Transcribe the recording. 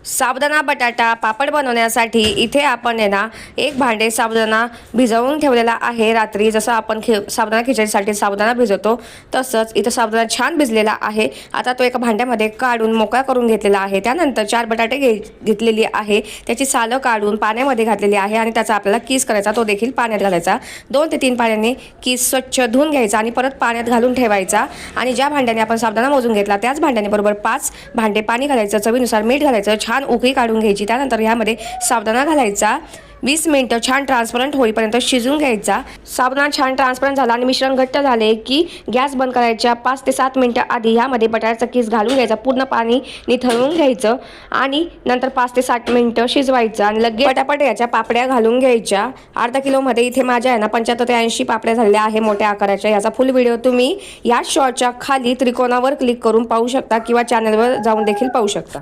साबुदाणा बटाटा पापड बनवण्यासाठी इथे आपण आहे ना एक भांडे साबुदाणा भिजवून ठेवलेला आहे रात्री। जसं आपण साबुदाणा खिचडीसाठी साबुदाणा भिजवतो तसंच इथं साबुदाणा छान भिजलेला आहे। आता तो एका भांड्यामध्ये काढून मोकळा करून घेतलेला आहे। त्यानंतर 4 बटाटे घेतलेली आहे, त्याची सालं काढून पाण्यामध्ये घातलेली आहे आणि त्याचा आपल्याला किस करायचा, तो देखील पाण्यात घालायचा। 2 ते 3 पाण्याने किस स्वच्छ धुवून घ्यायचा आणि परत पाण्यात घालून ठेवायचा। आणि ज्या भांड्याने आपण साबुदाणा मोजून घेतला त्याच भांड्याने बरोबर 5 भांडे पाणी घालायचं, चवीनुसार मीठ घालायचं, छान उकळी काढून घ्यायची। त्यानंतर यामध्ये साबुदाणा घालायचा, 20 मिनिटं छान ट्रान्सपरंट होईपर्यंत शिजवून घ्यायचा। साबुदाणा छान ट्रान्सपरंट झाला आणि मिश्रण घट्ट झाले की गॅस बंद करायच्या 5 ते 7 मिनिटं आधी यामध्ये बटाट्याचा किस घालून घ्यायचा, पूर्ण पाणी निथळून घ्यायचं आणि नंतर 5 ते 7 मिनिटं शिजवायचं आणि लगेच पटापट याच्या पापड्या घालून घ्यायच्या। अर्धा किलोमध्ये इथे माझ्या आहे ना 75 ते 80 पापड्या झालेल्या आहे मोठ्या आकाराच्या। याचा फुल व्हिडिओ तुम्ही या शॉर्टच्या खाली त्रिकोणावर क्लिक करून पाहू शकता किंवा चॅनलवर जाऊन देखील पाहू शकता।